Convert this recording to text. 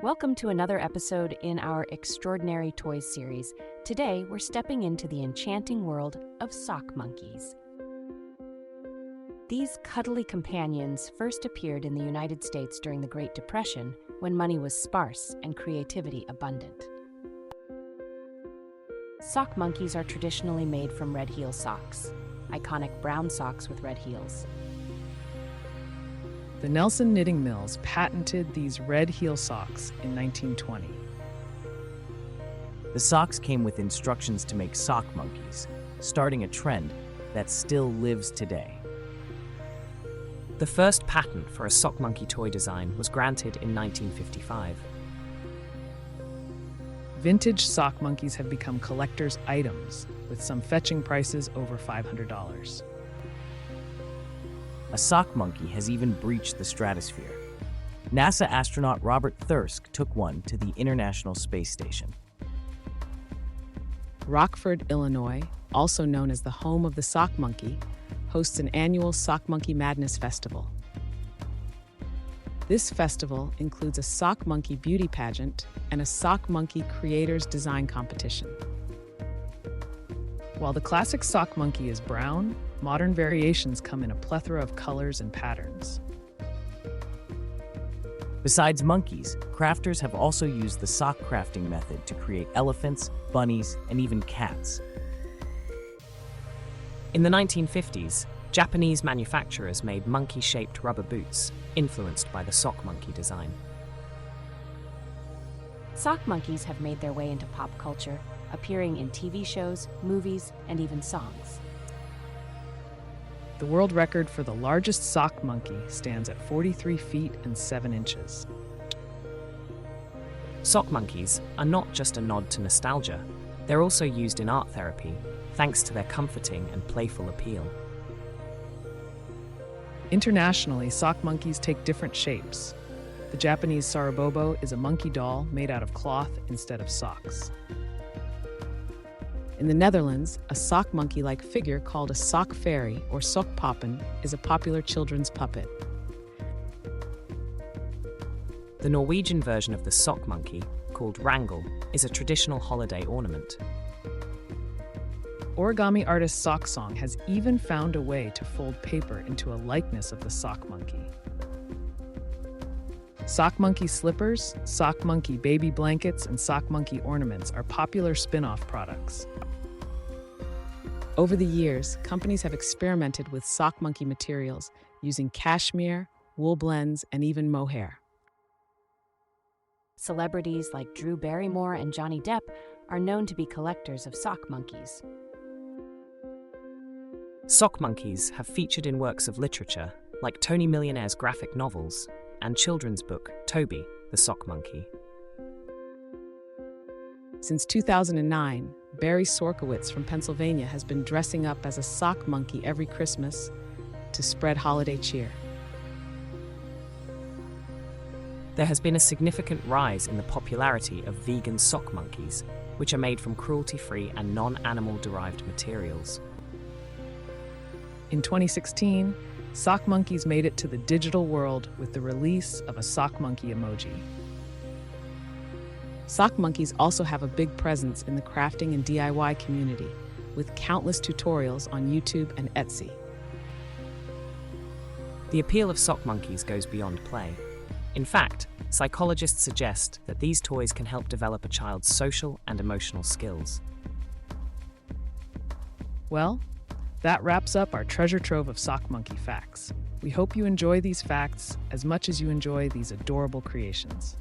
Welcome to another episode in our Extraordinary Toys series. Today, we're stepping into the enchanting world of sock monkeys. These cuddly companions first appeared in the United States during the Great Depression, when money was sparse and creativity abundant. Sock monkeys are traditionally made from red heel socks, iconic brown socks with red heels. The Nelson Knitting Mills patented these red heel socks in 1920. The socks came with instructions to make sock monkeys, starting a trend that still lives today. The first patent for a sock monkey toy design was granted in 1955. Vintage sock monkeys have become collector's items, with some fetching prices over $500. A sock monkey has even breached the stratosphere. NASA astronaut Robert Thirsk took one to the International Space Station. Rockford, Illinois, also known as the home of the sock monkey, hosts an annual Sock Monkey Madness Festival. This festival includes a sock monkey beauty pageant and a sock monkey creators design competition. While the classic sock monkey is brown, modern variations come in a plethora of colors and patterns. Besides monkeys, crafters have also used the sock crafting method to create elephants, bunnies, and even cats. In the 1950s, Japanese manufacturers made monkey-shaped rubber boots, influenced by the sock monkey design. Sock monkeys have made their way into pop culture, appearing in TV shows, movies, and even songs. The world record for the largest sock monkey stands at 43 feet and 7 inches. Sock monkeys are not just a nod to nostalgia, they're also used in art therapy, thanks to their comforting and playful appeal. Internationally, sock monkeys take different shapes. The Japanese Sarabobo is a monkey doll made out of cloth instead of socks. In the Netherlands, a sock monkey-like figure called a sock fairy or sokpoppen is a popular children's puppet. The Norwegian version of the sock monkey, called wrangle, is a traditional holiday ornament. Origami artist Sock Song has even found a way to fold paper into a likeness of the sock monkey. Sock monkey slippers, sock monkey baby blankets, and sock monkey ornaments are popular spin-off products. Over the years, companies have experimented with sock monkey materials using cashmere, wool blends, and even mohair. Celebrities like Drew Barrymore and Johnny Depp are known to be collectors of sock monkeys. Sock monkeys have featured in works of literature, like Tony Millionaire's graphic novels and children's book Toby, the Sock Monkey. Since 2009, Barry Sorkowitz from Pennsylvania has been dressing up as a sock monkey every Christmas to spread holiday cheer. There has been a significant rise in the popularity of vegan sock monkeys, which are made from cruelty-free and non-animal derived materials. In 2016, sock monkeys made it to the digital world with the release of a sock monkey emoji. Sock monkeys also have a big presence in the crafting and DIY community, with countless tutorials on YouTube and Etsy. The appeal of sock monkeys goes beyond play. In fact, psychologists suggest that these toys can help develop a child's social and emotional skills. Well, that wraps up our treasure trove of sock monkey facts. We hope you enjoy these facts as much as you enjoy these adorable creations.